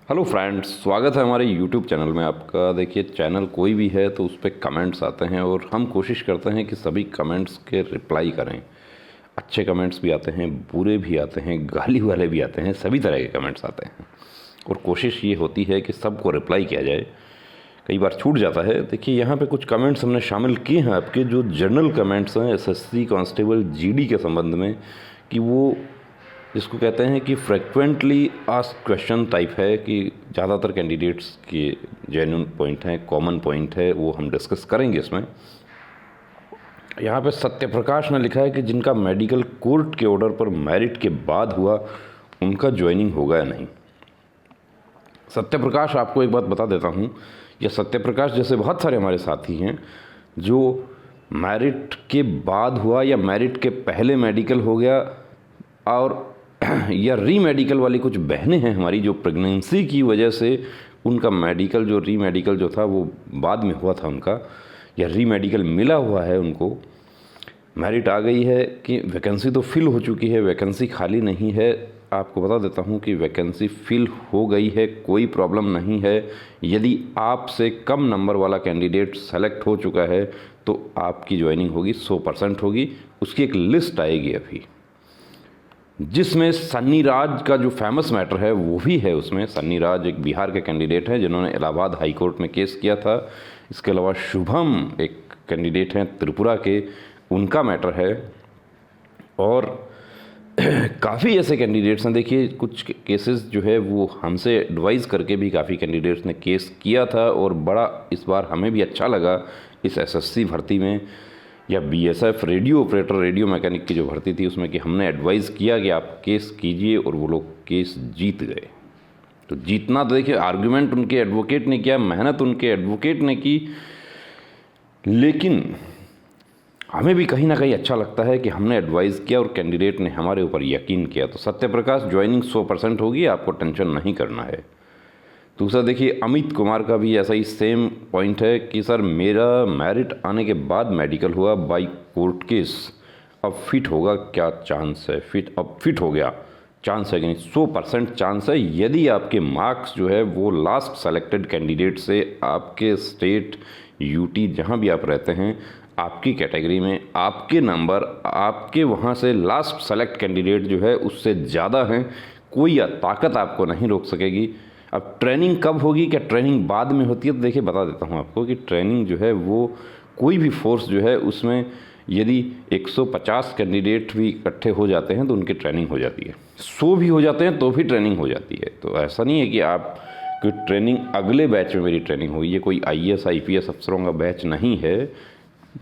Hello friends, स्वागत है हमारे यूट्यूब चैनल में आपका। देखिए, चैनल कोई भी है तो उस पर कमेंट्स आते हैं और हम कोशिश करते हैं कि सभी कमेंट्स के रिप्लाई करें। अच्छे कमेंट्स भी आते हैं, बुरे भी आते हैं, गाली वाले भी आते हैं, सभी तरह के कमेंट्स आते हैं और कोशिश ये होती है कि सबको रिप्लाई किया जाए। कई बार छूट जाता है। देखिए, यहाँ पे कुछ कमेंट्स हमने शामिल किए हैं आपके, जो जनरल कमेंट्स हैं एसएससी कांस्टेबल जीडी के संबंध में, कि वो जिसको कहते हैं कि फ्रिक्वेंटली आस्क्ड क्वेश्चन टाइप है, कि ज़्यादातर कैंडिडेट्स के जेन्युइन पॉइंट हैं, कॉमन पॉइंट है, वो हम डिस्कस करेंगे इसमें। यहाँ पे सत्यप्रकाश ने लिखा है कि जिनका मेडिकल कोर्ट के ऑर्डर पर मेरिट के बाद हुआ उनका ज्वाइनिंग होगा या नहीं। सत्यप्रकाश, आपको एक बात बता देता हूँ, यह सत्यप्रकाश जैसे बहुत सारे हमारे साथी हैं जो मेरिट के बाद हुआ या मेरिट के पहले मेडिकल हो गया, और या री मेडिकल वाली कुछ बहनें हैं हमारी जो प्रेगनेंसी की वजह से उनका मेडिकल जो री मेडिकल जो था वो बाद में हुआ था उनका, या री मेडिकल मिला हुआ है, उनको मेरिट आ गई है कि वैकेंसी तो फिल हो चुकी है, वैकेंसी खाली नहीं है। आपको बता देता हूँ कि वैकेंसी फिल हो गई है, कोई प्रॉब्लम नहीं है। यदि आपसे कम नंबर वाला कैंडिडेट सेलेक्ट हो चुका है तो आपकी ज्वाइनिंग होगी, 100% होगी। उसकी एक लिस्ट आएगी अभी, जिसमें सन्नी राज का जो फेमस मैटर है वो भी है उसमें। सन्नी राज एक बिहार के कैंडिडेट हैं जिन्होंने इलाहाबाद हाई कोर्ट में केस किया था। इसके अलावा शुभम एक कैंडिडेट हैं त्रिपुरा के, उनका मैटर है। और काफ़ी ऐसे कैंडिडेट्स हैं। देखिए, कुछ केसेस जो है वो हमसे एडवाइज़ करके भी काफ़ी कैंडिडेट्स ने केस किया था, और बड़ा इस बार हमें भी अच्छा लगा इस एसएससी भर्ती में, या BSF radio operator radio mechanic की जो भर्ती थी उसमें, कि हमने एडवाइस किया कि आप केस कीजिए, और वो लोग केस जीत गए। तो जीतना तो देखिए, आर्गुमेंट उनके एडवोकेट ने किया, मेहनत उनके एडवोकेट ने की, लेकिन हमें भी कहीं ना कहीं अच्छा लगता है कि हमने एडवाइस किया और कैंडिडेट ने हमारे ऊपर यकीन किया। तो सत्यप्रकाश, ज्वाइनिंग 100% होगी, आपको टेंशन नहीं करना है। दूसरा देखिए, अमित कुमार का भी ऐसा ही सेम पॉइंट है कि सर मेरा मेरिट आने के बाद मेडिकल हुआ बाय कोर्ट केस, अब फिट होगा क्या चांस है? अब फिट हो गया, चांस है कि नहीं? 100% चांस है, यदि आपके मार्क्स जो है वो लास्ट सेलेक्टेड कैंडिडेट से आपके स्टेट यूटी जहाँ भी आप रहते हैं, आपकी कैटेगरी में आपके नंबर आपके वहाँ से लास्ट सेलेक्ट कैंडिडेट जो है उससे ज़्यादा हैं, कोई ताकत आपको नहीं रोक सकेगी। अब ट्रेनिंग कब होगी, क्या ट्रेनिंग बाद में होती है? तो देखिए, बता देता हूँ आपको कि ट्रेनिंग जो है वो कोई भी फोर्स जो है उसमें यदि 150 कैंडिडेट भी इकट्ठे हो जाते हैं तो उनकी ट्रेनिंग हो जाती है, 100 भी हो जाते हैं तो भी ट्रेनिंग हो जाती है। तो ऐसा नहीं है कि आप कोई ट्रेनिंग अगले बैच में मेरी ट्रेनिंग होगी, ये कोई आईएएस आईपीएस अफसरों का बैच नहीं है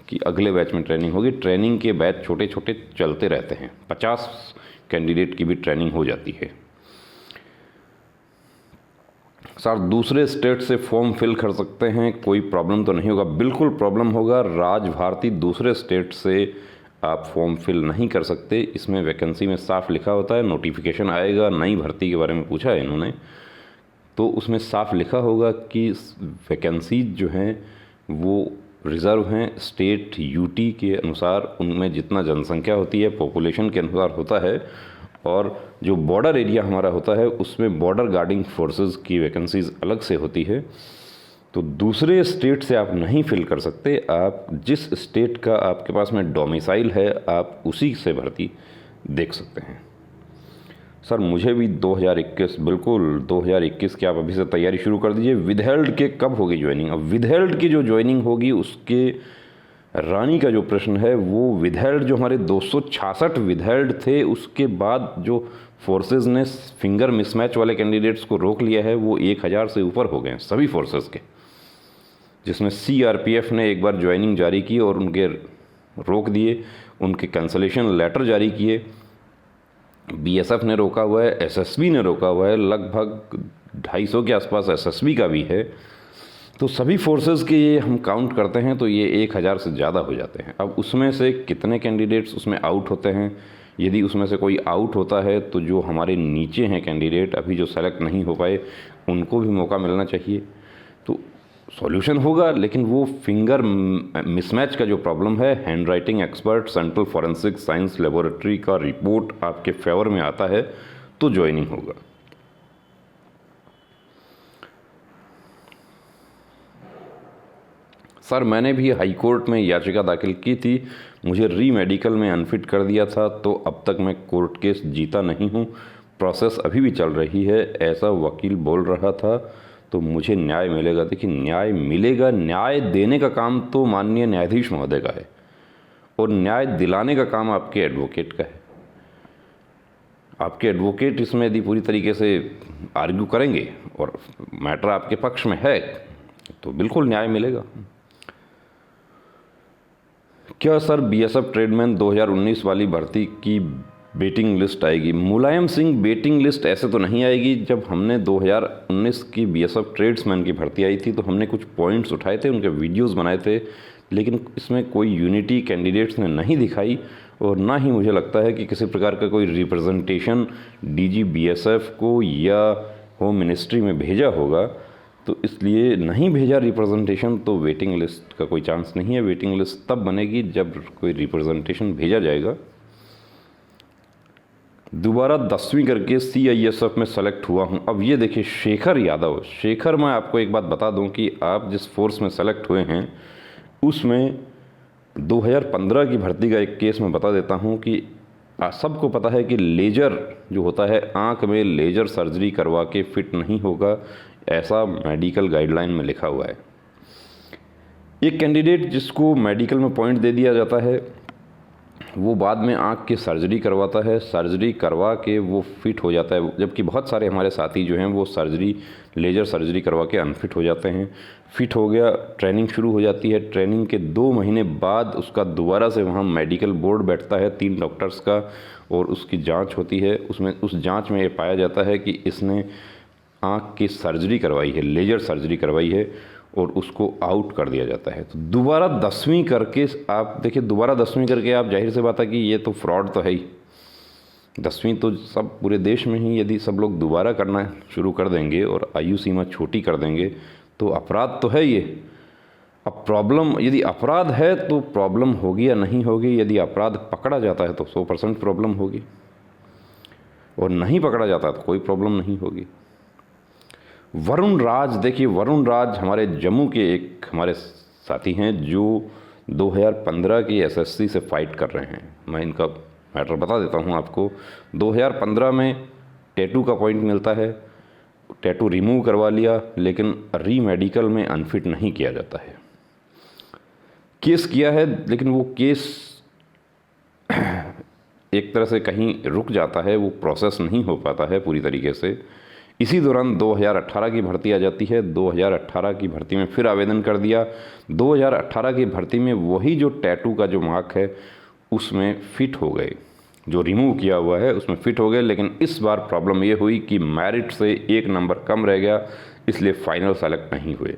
कि अगले बैच में ट्रेनिंग होगी। ट्रेनिंग के बैच छोटे छोटे चलते रहते हैं, 50 कैंडिडेट की भी ट्रेनिंग हो जाती है। सर, दूसरे स्टेट से फॉर्म फिल कर सकते हैं, कोई प्रॉब्लम तो नहीं होगा? बिल्कुल प्रॉब्लम होगा। राज भारती, दूसरे स्टेट से आप फॉर्म फिल नहीं कर सकते। इसमें वैकेंसी में साफ लिखा होता है, नोटिफिकेशन आएगा, नई भर्ती के बारे में पूछा है इन्होंने, तो उसमें साफ लिखा होगा कि वैकेंसीज जो हैं वो रिज़र्व हैं स्टेट यूटी के अनुसार, उनमें जितना जनसंख्या होती है पॉपुलेशन के अनुसार होता है, और जो बॉर्डर एरिया हमारा होता है उसमें बॉर्डर गार्डिंग फोर्सेस की वैकेंसीज़ अलग से होती है। तो दूसरे स्टेट से आप नहीं फिल कर सकते। आप जिस स्टेट का आपके पास में डोमिसाइल है आप उसी से भर्ती देख सकते हैं। सर, मुझे भी 2021, बिल्कुल 2021 की आप अभी से तैयारी शुरू कर दीजिए। विदहेल्ड के कब होगी ज्वाइनिंग? अब विदहेल्ड की जो ज्वाइनिंग होगी उसके रानी का जो प्रश्न है वो विदहेल्ड, जो हमारे 266 विदहेल्ड थे, उसके बाद जो फोर्सेस ने फिंगर मिसमैच वाले कैंडिडेट्स को रोक लिया है वो 1000 से ऊपर हो गए सभी फोर्सेस के, जिसमें सीआरपीएफ ने एक बार ज्वाइनिंग जारी की और उनके रोक दिए, उनके कैंसलेशन लेटर जारी किए। बीएसएफ ने रोका हुआ है, एसएसबी ने रोका हुआ है, लगभग 250 के आसपास एसएसबी का भी है। तो सभी फोर्सेस के ये हम काउंट करते हैं तो ये 1000 से ज़्यादा हो जाते हैं। अब उसमें से कितने कैंडिडेट्स उसमें आउट होते हैं? यदि उसमें से कोई आउट होता है तो जो हमारे नीचे हैं कैंडिडेट अभी जो सेलेक्ट नहीं हो पाए, उनको भी मौका मिलना चाहिए। तो सॉल्यूशन होगा, लेकिन वो फिंगर मिसमैच का जो प्रॉब्लम है, hand writing expert central forensic science laboratory का रिपोर्ट आपके फेवर में आता है तो ज्वाइनिंग होगा। सर मैंने भी हाई कोर्ट में याचिका दाखिल की थी, मुझे री मेडिकल में अनफिट कर दिया था, तो अब तक मैं कोर्ट केस जीता नहीं हूँ, प्रोसेस अभी भी चल रही है, ऐसा वकील बोल रहा था, तो मुझे न्याय मिलेगा। देखिए न्याय मिलेगा, न्याय देने का काम तो माननीय न्यायाधीश महोदय का है और न्याय दिलाने का काम आपके एडवोकेट का है। आपके एडवोकेट इसमें यदि पूरी तरीके से आर्ग्यू करेंगे और मैटर आपके पक्ष में है तो बिल्कुल न्याय मिलेगा। क्या सर बीएसएफ ट्रेडमैन 2019 वाली भर्ती की वेटिंग लिस्ट आएगी? मुलायम सिंह, वेटिंग लिस्ट ऐसे तो नहीं आएगी। जब हमने 2019 की बीएसएफ ट्रेड्समैन की भर्ती आई थी तो हमने कुछ पॉइंट्स उठाए थे, उनके वीडियोस बनाए थे, लेकिन इसमें कोई यूनिटी कैंडिडेट्स ने नहीं दिखाई और ना ही मुझे लगता है कि किसी प्रकार का कोई रिप्रेजेंटेशन डीजी बीएसएफ को या होम मिनिस्ट्री में भेजा होगा, तो इसलिए नहीं भेजा रिप्रेजेंटेशन, तो वेटिंग लिस्ट का कोई चांस नहीं है। वेटिंग लिस्ट तब बनेगी जब कोई रिप्रेजेंटेशन भेजा जाएगा। दोबारा 10वीं करके सीआईएसएफ में सेलेक्ट हुआ हूं। अब ये देखिए शेखर यादव, शेखर, मैं आपको एक बात बता दूं कि आप जिस फोर्स में सेलेक्ट हुए हैं उसमें 2015 की भर्ती का एक केस मैं बता देता हूं कि सबको पता है कि लेज़र जो होता है, आँख में लेज़र सर्जरी करवा के फिट नहीं होगा, ऐसा मेडिकल गाइडलाइन में लिखा हुआ है। एक कैंडिडेट जिसको मेडिकल में पॉइंट दे दिया जाता है वो बाद में आँख की सर्जरी करवाता है, सर्जरी करवा के वो फिट हो जाता है, जबकि बहुत सारे हमारे साथी जो हैं वो लेज़र सर्जरी करवा के अनफिट हो जाते हैं। फिट हो गया, ट्रेनिंग शुरू हो जाती है, ट्रेनिंग के 2 महीने बाद उसका दोबारा से वहाँ मेडिकल बोर्ड बैठता है 3 डॉक्टर्स का और उसकी जांच होती है। उस जांच में ये पाया जाता है कि इसने आँख की सर्जरी करवाई है, लेज़र सर्जरी करवाई है और उसको आउट कर दिया जाता है। तो दोबारा 10वीं करके आप देखिए, दोबारा 10वीं करके आप, जाहिर सी बात है कि ये तो फ्रॉड तो है ही। 10वीं तो सब पूरे देश में ही यदि सब लोग दोबारा करना शुरू कर देंगे और आयु सीमा छोटी कर देंगे तो अपराध तो है ये। अब प्रॉब्लम, यदि अपराध है तो प्रॉब्लम होगी या नहीं होगी? यदि अपराध पकड़ा जाता है तो 100% प्रॉब्लम होगी और नहीं पकड़ा जाता तो कोई प्रॉब्लम नहीं होगी। वरुण राज, देखिए वरुण राज हमारे जम्मू के एक हमारे साथी हैं जो 2015 की एसएससी से फाइट कर रहे हैं। मैं इनका मैटर बता देता हूं आपको। 2015 में टैटू का पॉइंट मिलता है, टैटू रिमूव करवा लिया, लेकिन री मेडिकल में अनफिट नहीं किया जाता है। केस किया है लेकिन वो केस एक तरह से कहीं रुक जाता है, वो प्रोसेस नहीं हो पाता है पूरी तरीके से। इसी दौरान 2018 की भर्ती आ जाती है। 2018 की भर्ती में फिर आवेदन कर दिया। 2018 की भर्ती में वही जो टैटू का जो मार्क है उसमें फिट हो गए, जो रिमूव किया हुआ है उसमें फिट हो गए, लेकिन इस बार प्रॉब्लम ये हुई कि मेरिट से 1 नंबर कम रह गया, इसलिए फाइनल सेलेक्ट नहीं हुए।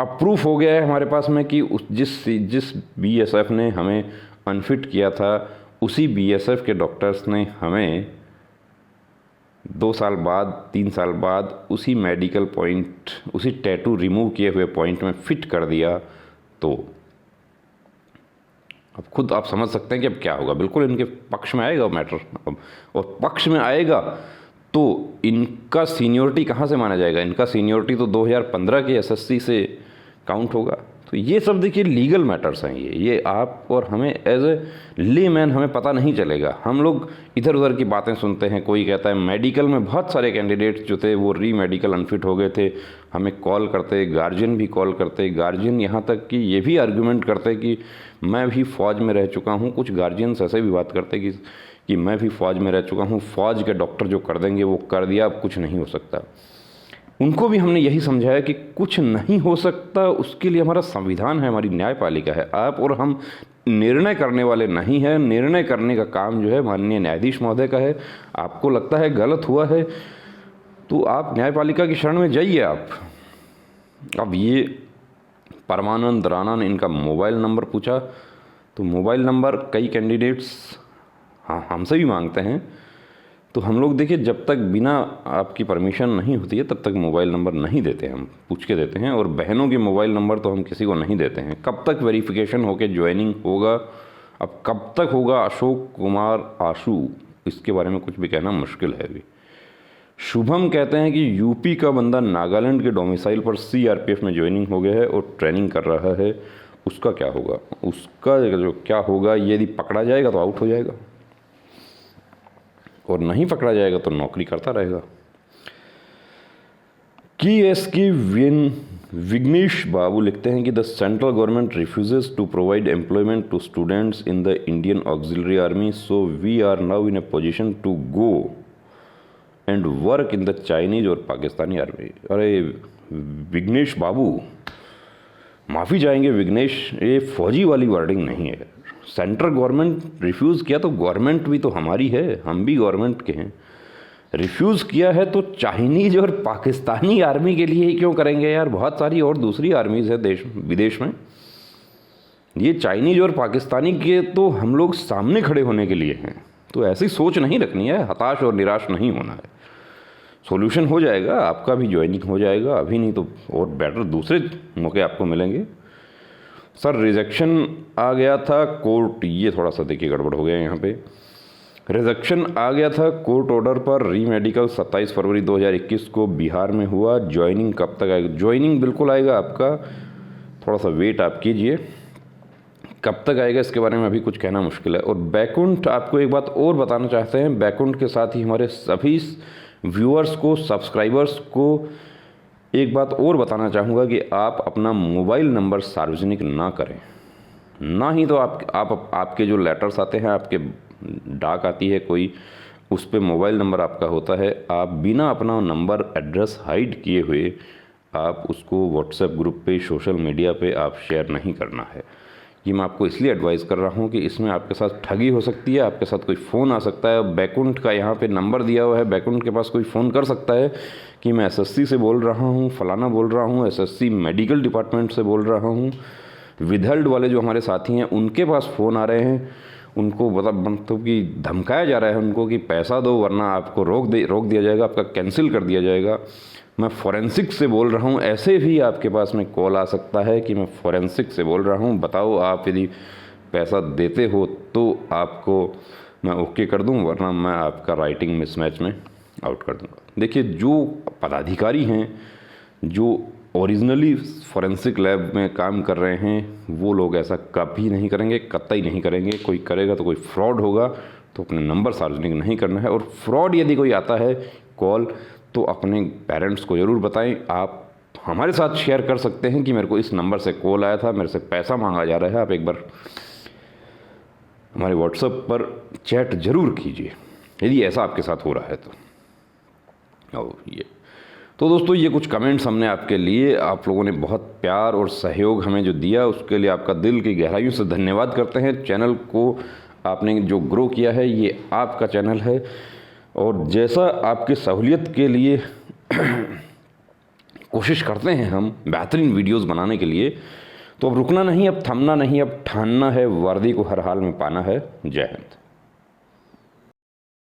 अब प्रूफ हो गया है हमारे पास में कि जिस बीएसएफ ने हमें अनफिट किया था उसी बीएसएफ के डॉक्टर्स ने हमें 2 साल बाद 3 साल बाद उसी मेडिकल पॉइंट, उसी टैटू रिमूव किए हुए पॉइंट में फिट कर दिया। तो अब खुद आप समझ सकते हैं कि अब क्या होगा। बिल्कुल इनके पक्ष में आएगा मैटर अब, और पक्ष में आएगा तो इनका सीनियरिटी कहाँ से माना जाएगा? इनका सीनियरिटी तो 2015 की एसएससी से काउंट होगा। तो ये सब देखिए लीगल मैटर्स हैं, ये आप और हमें एज ए लेमैन हमें पता नहीं चलेगा। हम लोग इधर उधर की बातें सुनते हैं। कोई कहता है मेडिकल में बहुत सारे कैंडिडेट्स जो थे वो री मेडिकल अनफिट हो गए थे, हमें कॉल करते, गार्जियन भी कॉल करते, गार्जियन यहाँ तक कि ये भी आर्गूमेंट करते कि मैं भी फ़ौज में रह चुका हूँ। कुछ गार्जियंस ऐसे भी बात करते कि मैं भी फ़ौज में रह चुका हूँ, फ़ौज के डॉक्टर जो कर देंगे वो कर दिया, अब कुछ नहीं हो सकता। उनको भी हमने यही समझाया कि कुछ नहीं हो सकता, उसके लिए हमारा संविधान है, हमारी न्यायपालिका है। आप और हम निर्णय करने वाले नहीं हैं। निर्णय करने का काम जो है माननीय न्यायाधीश महोदय का है। आपको लगता है गलत हुआ है तो आप न्यायपालिका की शरण में जाइए आप। अब ये परमानंद राणा ने इनका मोबाइल नंबर पूछा, तो मोबाइल नंबर कई कैंडिडेट्स हमसे भी मांगते हैं। तो हम लोग देखिए जब तक बिना आपकी परमिशन नहीं होती है तब तक मोबाइल नंबर नहीं देते, हम पूछ के देते हैं। और बहनों के मोबाइल नंबर तो हम किसी को नहीं देते हैं। कब तक वेरिफिकेशन होके ज्वाइनिंग होगा, अब कब तक होगा अशोक कुमार आशु, इसके बारे में कुछ भी कहना मुश्किल है अभी। शुभम कहते हैं कि यूपी का बंदा नागालैंड के डोमिसाइल पर सीआरपीएफ में ज्वाइनिंग हो गया है और ट्रेनिंग कर रहा है, उसका क्या होगा? उसका जो क्या होगा, यदि पकड़ा जाएगा तो आउट हो जाएगा और नहीं पकड़ा जाएगा तो नौकरी करता रहेगा। की विघ्नेश बाबू लिखते हैं कि the central government refuses to provide employment to students in the Indian auxiliary army, so we are now in a position to go and work in the Chinese और पाकिस्तानी आर्मी। अरे विघ्नेश बाबू, माफ़ी चाहेंगे विघ्नेश, ये फौजी वाली वर्डिंग नहीं है। सेंट्रल गवर्नमेंट रिफ्यूज़ किया तो गवर्नमेंट भी तो हमारी है, हम भी गवर्नमेंट के हैं। रिफ्यूज़ किया है तो चाइनीज और पाकिस्तानी आर्मी के लिए ही क्यों करेंगे यार? बहुत सारी और दूसरी आर्मीज़ है देश विदेश में। ये चाइनीज और पाकिस्तानी के तो हम लोग सामने खड़े होने के लिए हैं। तो ऐसी सोच नहीं रखनी है, हताश और निराश नहीं होना है। सॉल्यूशन हो जाएगा, आपका भी ज्वाइनिंग हो जाएगा, अभी नहीं तो और बेटर दूसरे मौके आपको मिलेंगे। सर रिजेक्शन आ गया था कोर्ट, ये थोड़ा सा देखिए गड़बड़ हो गया यहाँ पे। रिजेक्शन आ गया था कोर्ट ऑर्डर पर, री मेडिकल 27 फरवरी 2021 को बिहार में हुआ। ज्वाइनिंग कब तक आएगा? ज्वाइनिंग बिल्कुल आएगा आपका, थोड़ा सा वेट आप कीजिए। कब तक आएगा इसके बारे में अभी कुछ कहना मुश्किल है। और बैकुंठ, आपको एक बात और बताना चाहते हैं, बैकुंठ के साथ ही हमारे सभी व्यूअर्स को, सब्सक्राइबर्स को एक बात और बताना चाहूँगा कि आप अपना मोबाइल नंबर सार्वजनिक ना करें। ना ही तो आपके जो लेटर्स आते हैं, आपके डाक आती है कोई, उस पर मोबाइल नंबर आपका होता है, आप बिना अपना नंबर एड्रेस हाइड किए हुए आप उसको व्हाट्सएप ग्रुप पे, सोशल मीडिया पे आप शेयर नहीं करना है। ये मैं आपको इसलिए एडवाइस कर रहा हूँ कि इसमें आपके साथ ठगी हो सकती है, आपके साथ कोई फ़ोन आ सकता है। बैकुंठ का यहाँ पे नंबर दिया हुआ है, बैकुंठ के पास कोई फ़ोन कर सकता है कि मैं एसएससी से बोल रहा हूँ, फलाना बोल रहा हूँ, एसएससी मेडिकल डिपार्टमेंट से बोल रहा हूँ। विदहल्ड वाले जो हमारे साथी हैं उनके पास फ़ोन आ रहे हैं, उनको मतलब कि धमकाया जा रहा है उनको कि पैसा दो वरना आपको रोक दिया जाएगा, आपका कैंसिल कर दिया जाएगा। मैं फॉरेंसिक से बोल रहा हूँ, ऐसे भी आपके पास में कॉल आ सकता है कि मैं फॉरेंसिक से बोल रहा हूँ, बताओ आप यदि पैसा देते हो तो आपको मैं ओके कर दूँ, वरना मैं आपका राइटिंग मिसमैच में आउट कर दूँगा। देखिए, जो पदाधिकारी हैं जो ओरिजिनली फॉरेंसिक लैब में काम कर रहे हैं, वो लोग ऐसा कभी नहीं करेंगे, कतई नहीं करेंगे। कोई करेगा तो कोई फ्रॉड होगा, तो अपने नंबर सार्वजनिक नहीं करना है। और फ्रॉड यदि कोई आता है कॉल, तो अपने पेरेंट्स को ज़रूर बताएं। आप हमारे साथ शेयर कर सकते हैं कि मेरे को इस नंबर से कॉल आया था, मेरे से पैसा मांगा जा रहा है। आप एक बार हमारे व्हाट्सएप पर चैट ज़रूर कीजिए यदि ऐसा आपके साथ हो रहा है तो। और ये तो दोस्तों, ये कुछ कमेंट्स हमने आपके लिए, आप लोगों ने बहुत प्यार और सहयोग हमें जो दिया, उसके लिए आपका दिल की गहराइयों से धन्यवाद करते हैं। चैनल को आपने जो ग्रो किया है, ये आपका चैनल है और जैसा आपकी सहूलियत के लिए कोशिश करते हैं हम बेहतरीन वीडियोस बनाने के लिए, तो अब रुकना नहीं, अब थमना नहीं, अब ठानना है, वर्दी को हर हाल में पाना है। जय हिंद।